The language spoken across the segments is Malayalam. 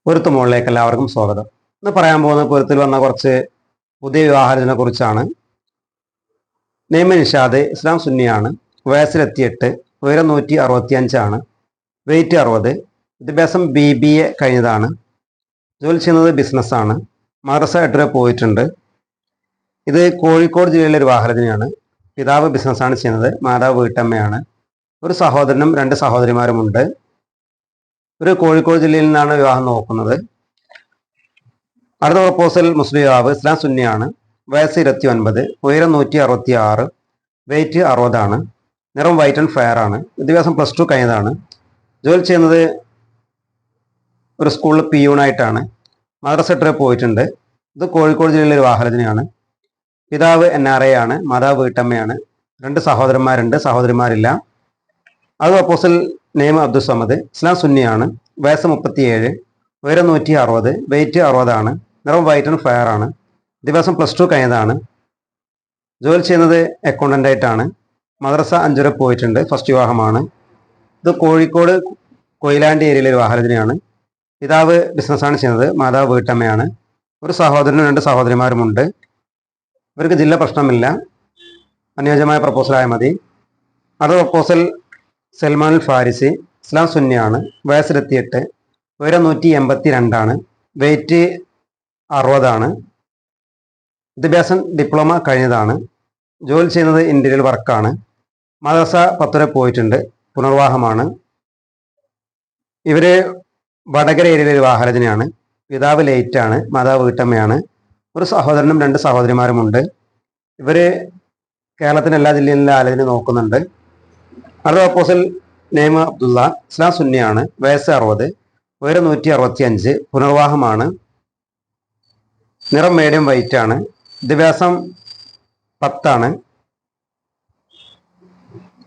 പൊരുത്ത് മുകളിലേക്ക് എല്ലാവർക്കും സ്വാഗതം. ഇന്ന് പറയാൻ പോകുന്ന പൊരുത്തിൽ വന്ന കുറച്ച് പുതിയ വിവാഹാലോചനയെ കുറിച്ചാണ്. നെയ്മ നിഷാദ്, ഇസ്ലാം സുന്നിയാണ്, വയസ്സിലെത്തിയിട്ട്, ഉയരം 165, വെയിറ്റ് 60, വിദ്യാഭ്യാസം BBA കഴിഞ്ഞതാണ്, ജോലി ചെയ്യുന്നത് ബിസിനസ്സാണ്, മദ്രസ 8 വരെ പോയിട്ടുണ്ട്. ഇത് കോഴിക്കോട് ജില്ലയിലെ ഒരു വിവാഹാലോചനയാണ്. പിതാവ് ബിസിനസ്സാണ് ചെയ്യുന്നത്, മാതാവ് വീട്ടമ്മയാണ്. ഒരു സഹോദരനും 2 സഹോദരിമാരുമുണ്ട്. ഒരു കോഴിക്കോട് ജില്ലയിൽ നിന്നാണ് വിവാഹം നോക്കുന്നത്. അടുത്ത പ്രപ്പോസൽ മുസ്ലിം യുവാവ്, ഇസ്ലാം സുന്നിയാണ്, വയസ്സ് 29, ഉയരം 166, വെയിറ്റ് 60, നിറം വൈറ്റ് ആൻഡ് ഫെയർ ആണ്, വിദ്യാഭ്യാസം +2 കഴിഞ്ഞതാണ്, ജോലി ചെയ്യുന്നത് ഒരു സ്കൂളിൽ പിയൂണായിട്ടാണ്, മദ്രസ 8 വരെ പോയിട്ടുണ്ട്. ഇത് കോഴിക്കോട് ജില്ലയിലെ ഒരു വിവാഹാലോചനയാണ്. പിതാവ് NRA ആണ്, മാതാവ് വീട്ടമ്മയാണ്, 2 സഹോദരന്മാരുണ്ട്, സഹോദരിമാരില്ല. അത് പ്രപ്പോസൽ നെയ്മ് അബ്ദുൽ സമദ്, ഇസ്ലാം സുന്നിയാണ്, വയസ്സ് 37, ഉയരം 160, വെയിറ്റ് 60, നിറം വൈറ്റ് ആൻഡ് ഫെയർ ആണ്, വിദ്യാഭ്യാസം +2 കഴിഞ്ഞതാണ്, ജോലി ചെയ്യുന്നത് അക്കൗണ്ടൻ്റ് ആയിട്ടാണ്, മദ്രസ 5 വരെ പോയിട്ടുണ്ട്, ഫസ്റ്റ് വിവാഹമാണ്. ഇത് കോഴിക്കോട് കൊയിലാണ്ടി ഏരിയയിലെ ഒരു വിവാഹാലോചനയാണ്. പിതാവ് ബിസിനസ്സാണ് ചെയ്യുന്നത്, മാതാവ് വീട്ടമ്മയാണ്, ഒരു സഹോദരനും 2 സഹോദരിമാരുമുണ്ട്. ഇവർക്ക് ജില്ല പ്രശ്നമില്ല, അനുയോജ്യമായ പ്രപ്പോസലായ മതി. അടുത്ത പ്രപ്പോസൽ സൽമാൻ ഫാരിസി, ഇസ്ലാം സുന്നിയാണ്, വയസ്സിലെത്തിയിട്ട്, ഉയരം 182, വെയിറ്റ് 60, വിദ്യാഭ്യാസം ഡിപ്ലോമ കഴിഞ്ഞതാണ്, ജോലി ചെയ്യുന്നത് ഇന്റീരിയൽ വർക്കാണ്, മദ്രസ 10 വരെ പോയിട്ടുണ്ട്, പുനർവാഹമാണ്. ഇവര് വടകര ഏരിയയിലെ ഒരു വിവാഹാലോചനയാണ്. പിതാവ് ലേറ്റാണ്, മാതാവ് വീട്ടമ്മയാണ്, ഒരു സഹോദരനും 2 സഹോദരിമാരുമുണ്ട്. ഇവര് കേരളത്തിലെ എല്ലാ ജില്ലയിലെ ആലോചന നോക്കുന്നുണ്ട്. അടുത്ത പ്രപ്പോസൽ നെയ്മ അബ്ദുള്ള, ഇസ്ലാം സുന്നിയാണ്, വയസ്സ് 60, ഉയരം 165, പുനർവാഹമാണ്, നിറം മീഡിയം വൈറ്റ് ആണ്, വിദ്യാഭ്യാസം 10,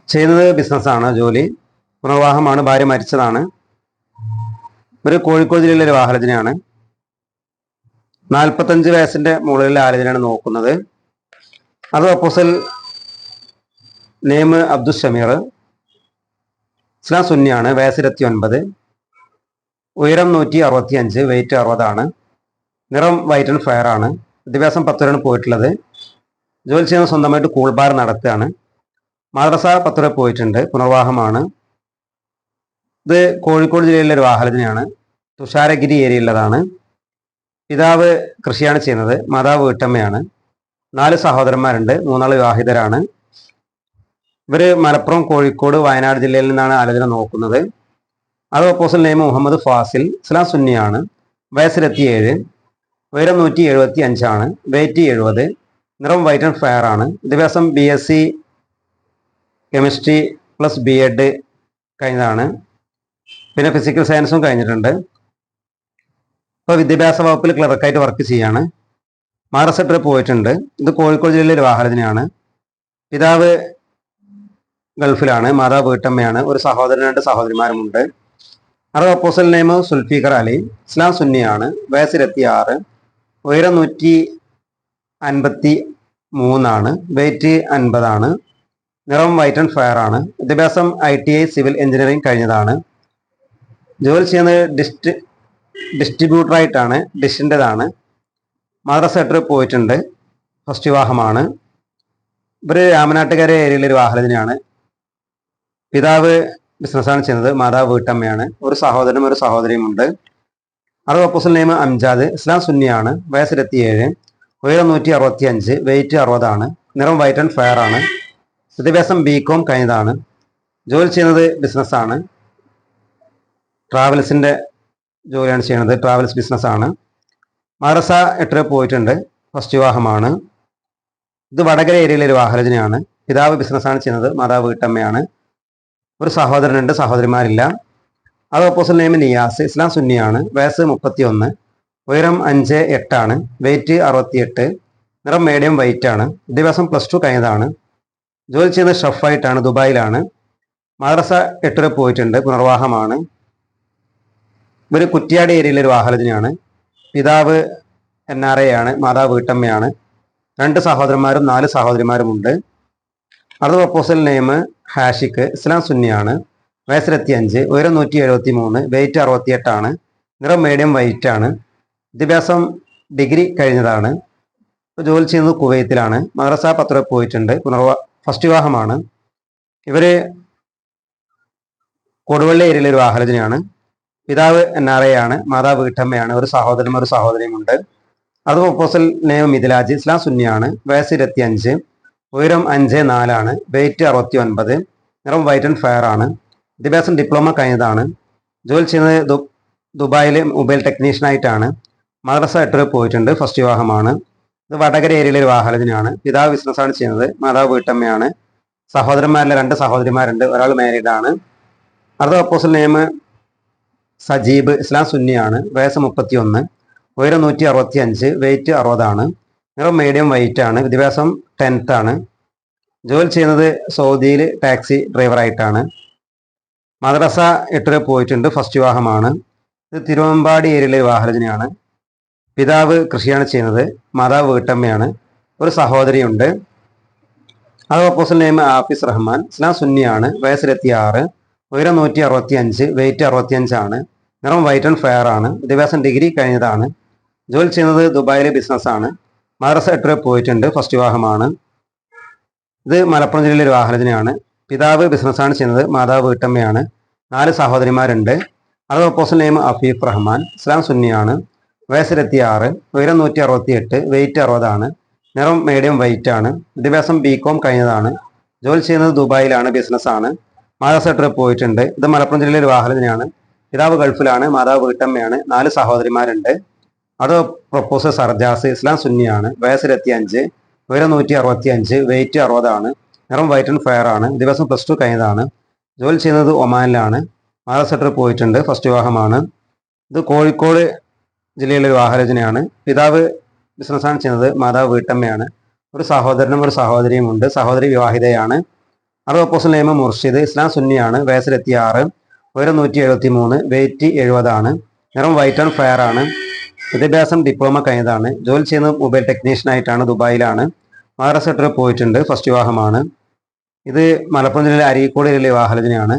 ചെയ്യുന്നത് ബിസിനസ്സാണ്, ജോലി പുനർവാഹമാണ്, ഭാര്യ മരിച്ചതാണ്. ഒരു കോഴിക്കോട് ജില്ലയിലെ ഒരു വിവാഹാലോചനയാണ്. 45 വയസ്സിന്റെ മുകളിലെ ആലോചനയാണ് നോക്കുന്നത്. അത് പ്രപ്പോസൽ നെയ്മ് അബ്ദുൽ ഷമീർ, ഇസ്ലാം സുന്നിയാണ്, വയസ്സ് 29, ഉയരം 165, വെയിറ്റ് 60, നിറം വൈറ്റ് ആൻഡ് ഫെയർ ആണ്, വിദ്യാഭ്യാസം 10 വരെയാണ് പോയിട്ടുള്ളത്, ജോലി ചെയ്യുന്നത് സ്വന്തമായിട്ട് കൂൾ ബാർ നടത്തുകയാണ്, മദ്രസ 10 വരെ പോയിട്ടുണ്ട്, പുനർവാഹമാണ്. ഇത് കോഴിക്കോട് ജില്ലയിലെ ഒരു വിവാഹാലോചനയാണ്. തുഷാരഗിരി ഏരിയയിലുള്ളതാണ്. പിതാവ് കൃഷിയാണ് ചെയ്യുന്നത്, മാതാവ് വീട്ടമ്മയാണ്, 4 സഹോദരന്മാരുണ്ട്, 3 വിവാഹിതരാണ്. ഇവര് മലപ്പുറം, കോഴിക്കോട്, വയനാട് ജില്ലയിൽ നിന്നാണ് ആലോചന നോക്കുന്നത്. അത് പ്രപ്പോസൽ നെയ്മ് മുഹമ്മദ് ഫാസിൽ, ഇസ്ലാം സുന്നിയാണ്, വയസ്സിലെത്തിയേഴ്, ഉയരം 175, വെയിറ്റ് 70, നിറം വൈറ്റ് ആൻഡ് ഫെയർ ആണ്, വിദ്യാഭ്യാസം BSc കെമിസ്ട്രി + B.Ed കഴിഞ്ഞതാണ്, പിന്നെ ഫിസിക്കൽ സയൻസും കഴിഞ്ഞിട്ടുണ്ട്. ഇപ്പോൾ വിദ്യാഭ്യാസ വകുപ്പിൽ ക്ലർക്കായിട്ട് വർക്ക് ചെയ്യാണ്, മദ്രസ 8 വരെ പോയിട്ടുണ്ട്. ഇത് കോഴിക്കോട് ജില്ലയിലെ ഒരു വിവാഹാലോചനയാണ്. പിതാവ് ഗൾഫിലാണ്, മാതാവ് വീട്ടമ്മയാണ്, ഒരു സഹോദരൻ 2 സഹോദരിമാരുമുണ്ട്. അടുത്ത പ്രപ്പോസൽ നെയ്മ് സുൽഫീഖർ അലി, ഇസ്ലാം സുന്നിയാണ്, വയസ്സ് 26, ഉയരം 153, വെയിറ്റ് 50, നിറം വൈറ്റ് ആൻഡ് ഫെയർ ആണ്, വിദ്യാഭ്യാസം ITI സിവിൽ എഞ്ചിനീയറിംഗ് കഴിഞ്ഞതാണ്, ജോലി ചെയ്യുന്നത് ഡിസ്ട്രിബ്യൂട്ടറായിട്ടാണ്, ഡിഷിൻ്റെതാണ്, മദ്രസ 8 വരെ പോയിട്ടുണ്ട്, ഫസ്റ്റ് വിവാഹമാണ്. ഇവർ രാമനാട്ടുകര ഏരിയയിലെ ഒരു വിവാഹാലോചനയാണ്. പിതാവ് ബിസിനസ്സാണ് ചെയ്യുന്നത്, മാതാവ് വീട്ടമ്മയാണ്, ഒരു സഹോദരനും 1 സഹോദരിയുമുണ്ട്. അടുത്ത പ്രപ്പോസൽ നെയ്മ് അംജാദ്, ഇസ്ലാം സുന്നിയാണ്, വയസ്സ് 27, ഉയരം 165, വെയിറ്റ് 60, നിറം വൈറ്റ് ആൻഡ് ഫെയർ ആണ്, വിദ്യാഭ്യാസം BCom കഴിഞ്ഞതാണ്, ജോലി ചെയ്യുന്നത് ബിസിനസ്സാണ്, ട്രാവൽസിൻ്റെ ജോലിയാണ് ചെയ്യുന്നത്, ട്രാവൽസ് ബിസിനസ്സാണ്, മദ്രസ 8 വരെ പോയിട്ടുണ്ട്, ഫസ്റ്റ് വിവാഹമാണ്. ഇത് വടകര ഏരിയയിലെ ഒരു വിവാഹാലോചനയാണ്. പിതാവ് ബിസിനസ്സാണ് ചെയ്യുന്നത്, മാതാവ് വീട്ടമ്മയാണ്, ഒരു സഹോദരൻ 2 സഹോദരിമാരില്ല. അത് പ്രപ്പോസൽ നെയ്മ് നിയാസ്, ഇസ്ലാം സുന്നിയാണ്, വയസ്സ് 31, ഉയരം 5'8", വെയിറ്റ് 68, നിറം മീഡിയം വൈറ്റ് ആണ്, വിദ്യാഭ്യാസം +2 കഴിഞ്ഞതാണ്, ജോലി ചെയ്യുന്നത് ഷെഫായിട്ടാണ്, ദുബായിലാണ്, മദ്രസ 8 വരെ പോയിട്ടുണ്ട്, പുനർവാഹമാണ്. ഇവർ കുറ്റിയാടി ഏരിയയിലെ ഒരു വിവാഹാലോചനയാണ്. പിതാവ് NRA ആണ്, മാതാവ് വീട്ടമ്മയാണ്, 2 സഹോദരന്മാരും 4 സഹോദരിമാരുമുണ്ട്. അടുത്ത പ്രപ്പോസൽ നെയ്മ് ഹാഷിക്ക്, ഇസ്ലാം സുന്നിയാണ്, വയസ്സിലെത്തി 5, ഉയരം 173, വെയിറ്റ് 68, നിറം മീഡിയം വൈറ്റ് ആണ്. വിദ്യാഭ്യാസം ഡിഗ്രി കഴിഞ്ഞതാണ്. ജോലി ചെയ്യുന്നത് കുവൈത്തിലാണ്. മദ്രസ പത്ര പോയിട്ടുണ്ട്. ഫസ്റ്റ് വിവാഹമാണ്. ഇവര് കൊടുവള്ളി ഏരിയയിലെ ഒരു ആലോചനയാണ്. പിതാവ് NRA ആണ്, മാതാവ് വീട്ടമ്മയാണ്. ഒരു സഹോദരനും ഒരു സഹോദരിയുമുണ്ട്. അത് പ്രൊപ്പോസൽ നെയ്മ് മിഥിലാജ്, ഇസ്ലാം സുന്നിയാണ്. വയസ്സ് 25, ഉയരം 5'4" ആണ്. വെയിറ്റ് 69, നിറം വൈറ്റ് ആൻഡ് ഫെയർ ആണ്. വിദ്യാഭ്യാസം ഡിപ്ലോമ കഴിഞ്ഞതാണ്. ജോലി ചെയ്യുന്നത് ദുബായിൽ മൊബൈൽ ടെക്നീഷ്യനായിട്ടാണ്. മദ്രസ 8 വരെ പോയിട്ടുണ്ട്. ഫസ്റ്റ് വിവാഹമാണ്. ഇത് വടകര ഏരിയയിലെ ഒരു ആലോചനയാണ്. പിതാവ് ബിസിനസ്സാണ് ചെയ്യുന്നത്, മാതാവ് വീട്ടമ്മയാണ്. സഹോദരന്മാരിലെ 2 സഹോദരിമാരുണ്ട്, ഒരാൾ മാരീഡ് ആണ്. അടുത്ത പ്രൊപ്പോസൽ നെയ്മ് സജീബ്, ഇസ്ലാം സുന്നിയാണ്. വയസ്സ് 31, ഉയരം 165, വെയിറ്റ് 60 ആണ്. നിറം മീഡിയം വൈറ്റ് ആണ്. വിദ്യാഭ്യാസം 10th ആണ്. ജോലി ചെയ്യുന്നത് സൗദിയിൽ ടാക്സി ഡ്രൈവറായിട്ടാണ്. മദ്രസ 8 വരെ പോയിട്ടുണ്ട്. ഫസ്റ്റ് വിവാഹമാണ്. ഇത് തിരുവമ്പാടി ഏരിയയിലെ വിവാഹാലോചനയാണ്. പിതാവ് കൃഷിയാണ് ചെയ്യുന്നത്, മാതാവ് വീട്ടമ്മയാണ്. ഒരു സഹോദരിയുണ്ട്. അത് പ്രൊപ്പോസൽ നെയ്മ് ആഫിസ് റഹ്മാൻ, ഇസ്ലാം സുന്നിയാണ്. വയസ്സ് 26, ഉയരം 165, വെയിറ്റ് 65 ആണ്. നിറം വൈറ്റ് ആൻഡ് ഫെയർ ആണ്. വിദ്യാഭ്യാസം ഡിഗ്രി കഴിഞ്ഞതാണ്. ജോലി ചെയ്യുന്നത് ദുബായിലെ ബിസിനസ്സാണ്. മദ്രസ 8 വരെ പോയിട്ടുണ്ട്. ഫസ്റ്റ് വിവാഹമാണ്. ഇത് മലപ്പുറം ജില്ലയിലെ ഒരു ആലോചനയാണ്. പിതാവ് ബിസിനസ്സാണ് ചെയ്യുന്നത്, മാതാവ് വീട്ടമ്മയാണ്. 4 സഹോദരിമാരുണ്ട്. അത് പ്രൊപ്പോസൽ നെയ്മ് അഫീഫ് റഹ്മാൻ, ഇസ്ലാം സുന്നിയാണ്. വയസ്സ് 26, ഉയരം 168, വെയിറ്റ് 60 ആണ്. നിറം മീഡിയം വൈറ്റ് ആണ്. വിദ്യാഭ്യാസം BCom കഴിഞ്ഞതാണ്. ജോലി ചെയ്യുന്നത് ദുബായിലാണ്, ബിസിനസ്സാണ്. മദ്രസ 8 വരെ പോയിട്ടുണ്ട്. ഇത് മലപ്പുറം ജില്ലയിലെ ഒരു ആലോചനയാണ്. പിതാവ് ഗൾഫിലാണ്, മാതാവ് വീട്ടമ്മയാണ്. 4 സഹോദരിമാരുണ്ട്. അത് പ്രൊപ്പോസൽ സർജാസ്, ഇസ്ലാം സുന്നിയാണ്. വയസ്സ് 25, ഉയരം 165, വെയിറ്റ് 60 ആണ്. നിറം വൈറ്റ് ആൻഡ് ഫെയർ ആണ്. ദിവസം +2 കഴിഞ്ഞതാണ്. ജോലി ചെയ്യുന്നത് ഒമാനിലാണ്. മദ്രസ 8 വരെ പോയിട്ടുണ്ട്. ഫസ്റ്റ് വിവാഹമാണ്. ഇത് കോഴിക്കോട് ജില്ലയിലെ ഒരു ആലോചനയാണ്. പിതാവ് ബിസിനസ്സാണ് ചെയ്യുന്നത്, മാതാവ് വീട്ടമ്മയാണ്. ഒരു സഹോദരനും ഒരു സഹോദരിയും ഉണ്ട്. സഹോദരി വിവാഹിതയാണ്. അത് പ്രൊപ്പോസൽ നെയ്മ് മുർഷിദ്, ഇസ്ലാം സുന്നിയാണ്. വയസ്സ് 26, ഉയരം 173, വെയിറ്റ് 70 ആണ്. നിറം വൈറ്റ് ആൻഡ് ഫെയർ ആണ്. വിദ്യാഭ്യാസം ഡിപ്ലോമ കഴിഞ്ഞതാണ്. ജോലി ചെയ്യുന്നത് മൊബൈൽ ടെക്നീഷ്യനായിട്ടാണ്, ദുബായിലാണ്. മദ്രസ 8 വരെ പോയിട്ടുണ്ട്. ഫസ്റ്റ് വിവാഹമാണ്. ഇത് മലപ്പുറം ജില്ലയിലെ അരീക്കോട് ജില്ലയിലെ വിവാഹാലോചനയാണ്.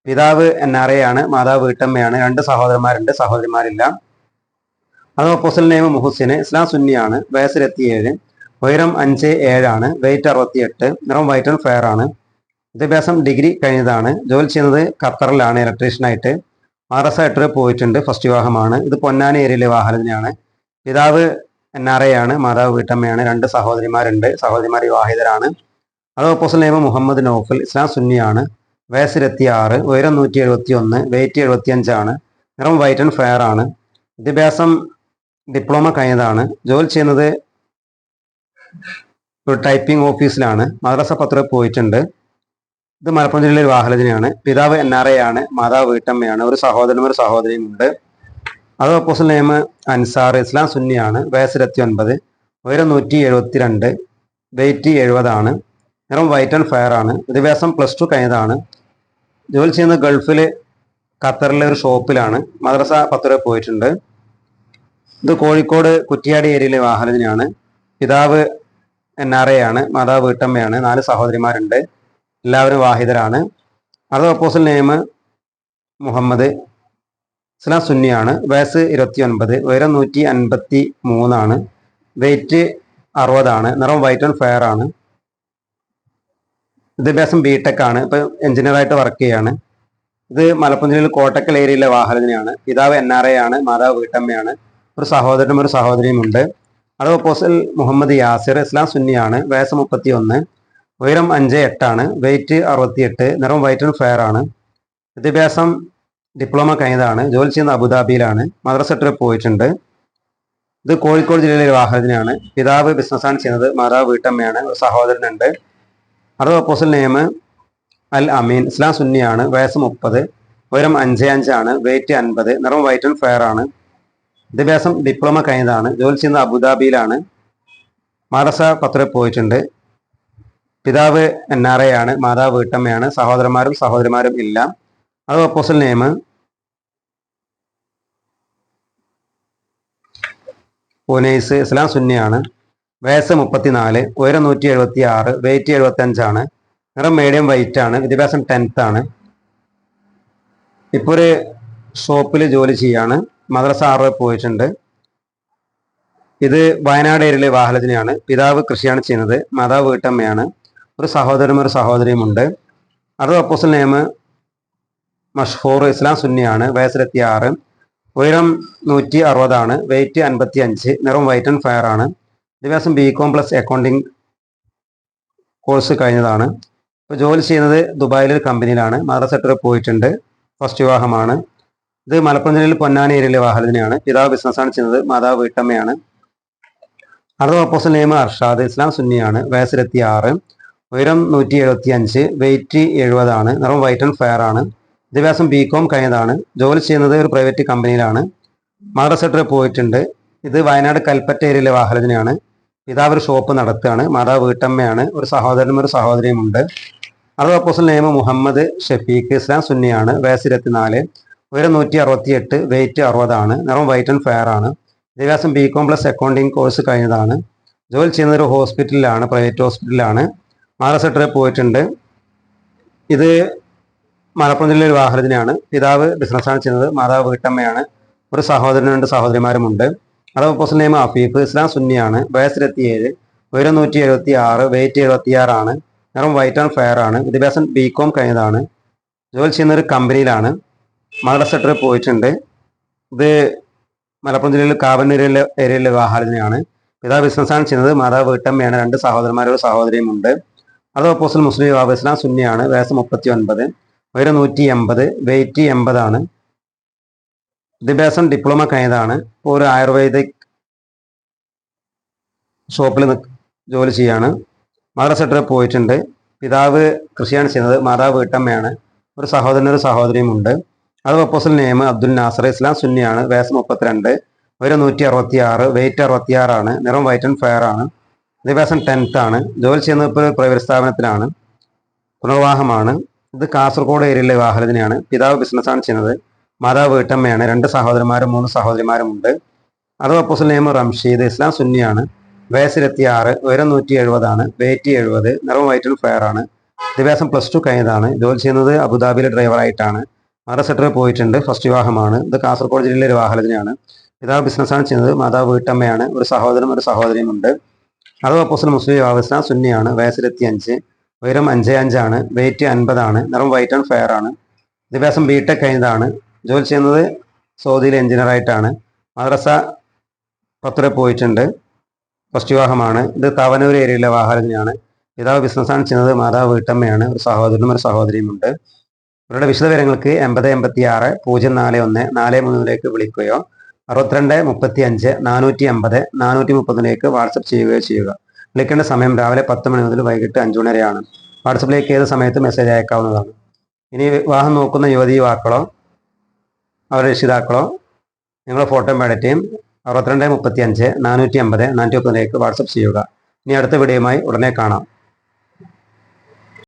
പിതാവ് NRA ആണ്, മാതാവ് വീട്ടമ്മയാണ്. 2 സഹോദരന്മാരുണ്ട്, സഹോദരിമാരില്ല. അത് പ്രൊപ്പോസൽ നെയ്മ് മുഹസിന്, ഇസ്ലാം സുന്നിയാണ്. വയസ്സ് 27, ഉയരം 5'7" ആണ്. വെയിറ്റ് 68, നിറം വൈറ്റ് ആൻഡ് ഫെയർ ആണ്. വിദ്യാഭ്യാസം ഡിഗ്രി കഴിഞ്ഞതാണ്. ജോലി ചെയ്യുന്നത് ഖത്തറിലാണ്, ഇലക്ട്രീഷ്യനായിട്ട്. മദ്രസ 8 വരെ പോയിട്ടുണ്ട്. ഫസ്റ്റ് വിവാഹമാണ്. ഇത് പൊന്നാനി ഏരിയയിലെ വിവാഹാലോചനയാണ്. പിതാവ് NRA ആണ്, മാതാവ് വീട്ടമ്മയാണ്. 2 സഹോദരിമാരുണ്ട്, സഹോദരിമാർ വിവാഹിതരാണ്. അത് പ്രൊപ്പോസൽ നെയ്മ് മുഹമ്മദ് നൗഫൽ, ഇസ്ലാം സുന്നിയാണ്. വയസ്സ് 26, ഉയരം 171, വെയിറ്റ് 75 ആണ്. നിറം വൈറ്റ് ആൻഡ് ഫെയർ ആണ്. വിദ്യാഭ്യാസം ഡിപ്ലോമ കഴിഞ്ഞതാണ്. ജോലി ചെയ്യുന്നത് ഒരു ടൈപ്പിംഗ് ഓഫീസിലാണ്. മദ്രസ 10 വരെ പോയിട്ടുണ്ട്. ഇത് മലപ്പുറം ജില്ലയിലെ വിവാഹാലോചനയാണ്. പിതാവ് NRA ആണ്, മാതാവ് വീട്ടമ്മയാണ്. ഒരു സഹോദരനും ഒരു സഹോദരിയും ഉണ്ട്. അത് പ്രൊപ്പോസൽ നെയ്മ് അൻസാർ, ഇസ്ലാം സുന്നിയാണ്. വയസ്സ് 29, ഉയരം 172, വെയിറ്റ് 70 ആണ്. നിറം വൈറ്റ് ആൻഡ് ഫെയർ ആണ്. വിദ്യാഭ്യാസം +2 കഴിഞ്ഞതാണ്. ജോലി ചെയ്യുന്നത് ഗൾഫിൽ ഖത്തറിലെ ഒരു ഷോപ്പിലാണ്. മദ്രസ 10 വരെ പോയിട്ടുണ്ട്. ഇത് കോഴിക്കോട് കുറ്റിയാടി ഏരിയയിലെ വിവാഹാലോചനയാണ്. പിതാവ് NRA ആണ്, മാതാവ് വീട്ടമ്മയാണ്. 4 സഹോദരിമാരുണ്ട്, എല്ലാവരും വിവാഹിതരാണ്. അത് പ്രൊപ്പോസൽ നെയ്മ് മുഹമ്മദ്, ഇസ്ലാം സുന്നിയാണ്. വയസ്സ് 29, ഉയരം 153 ആണ്. വെയിറ്റ് 60 ആണ്. നിറം വൈറ്റ് ആൻഡ് ഫെയർ ആണ്. വിദ്യാഭ്യാസം BTech ആണ്. ഇപ്പോൾ എഞ്ചിനീയറായിട്ട് വർക്ക് ചെയ്യാണ്. ഇത് മലപ്പുറം ജില്ലയിൽ കോട്ടക്കൽ ഏരിയയിലെ വിവാഹാലോചനയാണ്. പിതാവ് NRA ആണ്, മാതാവ് വീട്ടമ്മയാണ്. ഒരു സഹോദരനും ഒരു സഹോദരിയും ഉണ്ട്. അത് പ്രൊപ്പോസൽ മുഹമ്മദ് യാസിർ, ഇസ്ലാം സുന്നിയാണ്. വയസ്സ് 31, ഉയരം 5'8" ആണ്. വെയിറ്റ് 68, നിറം വൈറ്റ് ആൻഡ് ഫെയർ ആണ്. വിദ്യാഭ്യാസം ഡിപ്ലോമ കഴിഞ്ഞതാണ്. ജോലി ചെയ്യുന്ന അബുദാബിയിലാണ്. മദ്രസ 8 വരെ പോയിട്ടുണ്ട്. ഇത് കോഴിക്കോട് ജില്ലയിലെ വിവാഹാലോചനയാണ്. പിതാവ് ബിസിനസ്സാണ് ചെയ്യുന്നത്, മാതാവ് വീട്ടമ്മയാണ്. ഒരു സഹോദരനുണ്ട്. അത് പ്രൊപ്പോസൽ നെയ്മ് അൽ അമീൻ, ഇസ്ലാം സുന്നിയാണ്. വയസ്സ് 30, ഉയരം 5'5" ആണ്. വെയിറ്റ് 50, നിറം വൈറ്റ് ആൻഡ് ഫെയർ ആണ്. വിദ്യാഭ്യാസം ഡിപ്ലോമ കഴിഞ്ഞതാണ്. ജോലി ചെയ്യുന്നത് അബുദാബിയിലാണ്. മദ്രസ 10 വരെ പോയിട്ടുണ്ട്. പിതാവ് NRA ആണ്, മാതാവ് വീട്ടമ്മയാണ്. സഹോദരന്മാരും സഹോദരിമാരും ഇല്ല. അത് പ്രൊപ്പോസൽ നെയ്മ് ഉനൈസ്, ഇസ്ലാം സുന്നിയാണ്. വയസ്സ് 34, ഉയരം 176, വെയിറ്റ് 75 ആണ്. നിറം മീഡിയം വൈറ്റ് ആണ്. വിദ്യാഭ്യാസം 10th ആണ്. ഇപ്പോൾ ഒരു ഷോപ്പിൽ ജോലി ചെയ്യാണ്. മദ്രസ 6 പോയിട്ടുണ്ട്. ഇത് വയനാട് ഏരിയയിലെ വിവാഹരചനയാണ്. പിതാവ് കൃഷിയാണ് ചെയ്യുന്നത്, മാതാവ് വീട്ടമ്മയാണ്. ഒരു സഹോദരനും ഒരു സഹോദരിയുമുണ്ട്. അത് അപ്പോസ്റ്റൽ നെയിം മഷ്ഹൂർ, ഇസ്ലാം സുന്നിയാണ്, വയസ്സിലെത്തിയ 6, ഉയരം 160, വെയിറ്റ് 55, നിറം വൈറ്റ് ആൻഡ് ഫയർ ആണ്. വിദ്യാഭ്യാസം BCom പ്ലസ് അക്കൗണ്ടിങ് കോഴ്സ് കഴിഞ്ഞതാണ്. ഇപ്പോൾ ജോലി ചെയ്യുന്നത് ദുബായിലെ ഒരു കമ്പനിയിലാണ്. മദ്രസ സെക്ടറിൽ പോയിട്ടുണ്ട്. ഫസ്റ്റ് വിവാഹമാണ്. ഇത് മലപ്പുറം ജില്ലയിൽ പൊന്നാനി ഏരിയയിലെ വിവാഹരചനയാണ്. പിതാവ് ബിസിനസ്സാണ് ചെയ്യുന്നത്, മാതാവ് വീട്ടമ്മയാണ്. അടുത്ത അപ്പോസ്റ്റൽ നെയിം അർഷാദ്, ഇസ്ലാം സുന്നിയാണ്, വയസ്സിലെത്തിയ 6, ഉയരം 175, വെയിറ്റ് 70, നിറം വൈറ്റ് ആൻഡ് ഫയർ ആണ്. വിദ്യാഭ്യാസം BCom കഴിഞ്ഞതാണ്. ജോലി ചെയ്യുന്നത് ഒരു പ്രൈവറ്റ് കമ്പനിയിലാണ്. മദ്രസ സെക്ടറിൽ പോയിട്ടുണ്ട്. ഇത് വയനാട് കൽപ്പറ്റ ഏരിയയിലെ വിവാഹരചനയാണ്. പിതാവ് ഒരു ഷോപ്പ് നടത്തുകയാണ്, മാതാവ് വീട്ടമ്മയാണ്. ഒരു സഹോദരനും ഒരു സഹോദരിയുമുണ്ട്. അടുത്ത അപ്പോസ്റ്റൽ നെയിം മുഹമ്മദ് ഷഫീഖ്, ഇസ്ലാം സുന്നിയാണ്, വയസ്സ് 24, ഉയരം 168, വെയിറ്റ് 60, നിറം വൈറ്റ് ആൻഡ് ഫയർ ആണ്. വിദ്യാഭ്യാസം BCom പ്ലസ് അക്കൗണ്ടിങ് കോഴ്സ് കഴിഞ്ഞതാണ്. ജോലി ചെയ്യുന്നത് ഒരു ഹോസ്പിറ്റലിലാണ്, പ്രൈവറ്റ് ഹോസ്പിറ്റലിലാണ്. മദ്രസ സെക്ടറിൽ പോയിട്ടുണ്ട്. ഇത് മലപ്പുറം ജില്ലയിലെ വിവാഹരചനയാണ്. പിതാവ് ബിസിനസ്സാണ് ചെയ്യുന്നത്, മാതാവ് വീട്ടമ്മയാണ്. ഒരു സഹോദരനും 2 സഹോദരിമാരുമുണ്ട്. അത് അപ്പോസ്റ്റൽ നെയിം അഫീഫ്, ഇസ്ലാം സുന്നിയാണ്, വയസ്സിലെത്തിയ 7, ഉയരം 176, വെയിറ്റ് 76, നിറം വൈറ്റ് ആൻഡ് ഫയർ ആണ്. വിദ്യാഭ്യാസം BCom കഴിഞ്ഞതാണ്. ജോലി ചെയ്യുന്ന ഒരു കമ്പനിയിലാണ്. മദ്രസ സെക്ടറിൽ പോയിട്ടുണ്ട്. ഇത് മലപ്പുറം ജില്ലയിൽ കാവന്നൂർ ഏരിയയിലെ വിവാഹാരചനയാണ്. പിതാവ് ബിസിനസ്സാണ് ചെയ്യുന്നത്, മാതാവ് വീട്ടമ്മയാണ്. 2 സഹോദരന്മാരും ഒരു സഹോദരിയുമുണ്ട്. അത് അപ്പോസ്റ്റൽ മുസ്ലിം വിവാഹ, ഇസ്ലാം സുന്നിയാണ്, വയസ്സ് 39, ഉയരം 180, വെയിറ്റ് 80. വിദ്യാഭ്യാസം ഡിപ്ലോമ കഴിഞ്ഞതാണ്. ഇപ്പോൾ ഒരു ആയുർവേദിക് ഷോപ്പിൽ ജോലി ചെയ്യാണ്. മദ്രസ സെക്ടറിൽ പോയിട്ടുണ്ട്. പിതാവ് കൃഷിയാണ് ചെയ്യുന്നത്, മാതാവ് വീട്ടമ്മയാണ്. ഒരു സഹോദരനും ഒരു സഹോദരിയുമുണ്ട്. അത് അപ്പോസ്റ്റൽ നെയിം അബ്ദുൽ നാസർ, ഇസ്ലാം സുന്നിയാണ്, വയസ്സ് 32, ഉയരം 166, വെയിറ്റ് 66, നിറം വൈറ്റ് ആൻഡ് ഫയർ ആണ്. വിദ്യാഭ്യാസം 10th ആണ്. ജോലി ചെയ്യുന്നത് ഇപ്പോൾ പ്രൈവറ്റ് സ്ഥാപനത്തിലാണ്. പുനർവിവാഹമാണ്. ഇത് കാസർഗോഡ് ഏരിയയിലെ വിവാഹരചനയാണ്. പിതാവ് ബിസിനസ്സാണ് ചെയ്യുന്നത്, മാതാവ് വീട്ടമ്മയാണ്. 2 സഹോദരന്മാരും 3 സഹോദരിമാരുമുണ്ട്. അത് അപ്പോസ്റ്റൽ നെയിം റംഷീദ്, ഇസ്ലാം സുന്നിയാണ്, വയസ്സിലെത്തിയ 6, ഉയരം 170, വെയിറ്റ് 70, നിറം വൈറ്റ് ആൻഡ് ഫയർ ആണ്. വിദ്യാഭ്യാസം +2 കഴിഞ്ഞതാണ്. ജോലി ചെയ്യുന്നത് അബുദാബിയിലെ ഡ്രൈവറായിട്ടാണ്. മദ്രസ സെക്ടറിൽ പോയിട്ടുണ്ട്. ഫസ്റ്റ് വിവാഹമാണ്. ഇത് കാസർഗോഡ് ജില്ലയിലെ ഒരു വിവാഹരചനയാണ്. പിതാവ് ബിസിനസ്സാണ് ചെയ്യുന്നത്, മാതാവ് വീട്ടമ്മയാണ്. ഒരു സഹോദരനും ഒരു സഹോദരിയുമുണ്ട്. അത് അപ്പോസ്റ്റൽ മുസ്ലിം വിവാഹ, ഇസ്ലാം സുന്നിയാണ്, വയസ്സിലെത്തിയ 5, ഉയരം 55, വെയിറ്റ് 50, നിറം വൈറ്റ് ആൻഡ് ഫയർ ആണ്. വിദ്യാഭ്യാസം BTech കഴിഞ്ഞതാണ്. ജോലി ചെയ്യുന്നത് സൗദിയിലെ എഞ്ചിനീയറായിട്ടാണ്. മദ്രസ പത്തുരെ പോയിട്ടുണ്ട്. ഫസ്റ്റ് വിവാഹമാണ്. ഇത് കാവന്നൂർ ഏരിയയിലെ വിവാഹരചനയാണ്. പിതാവ് ബിസിനസ്സാണ് ചെയ്യുന്നത്, മാതാവ് വീട്ടമ്മയാണ്. ഒരു സഹോദരനും ഒരു സഹോദരിയുമുണ്ട്. ഇവരുടെ വിശദവിവരങ്ങൾക്ക് 8086 041 43 വിളിക്കുകയോ 62 35 450 430 വാട്സപ്പ് ചെയ്യുകയോ ചെയ്യുക. വിളിക്കേണ്ട സമയം രാവിലെ 10 മണി മുതൽ വൈകിട്ട് 5 മണി വരെയാണ്. വാട്സപ്പിലേക്ക് ഏത് സമയത്ത് മെസ്സേജ് അയക്കാവുന്നതാണ്. ഇനി വിവാഹം നോക്കുന്ന യുവതി യുവാക്കളോ അവരുടെ രക്ഷിതാക്കളോ നിങ്ങളുടെ ഫോട്ടോ ബയോഡേറ്റയും 62 35 450 430 വാട്സപ്പ് ചെയ്യുക. ഇനി അടുത്ത വീഡിയോയുമായി ഉടനെ കാണാം.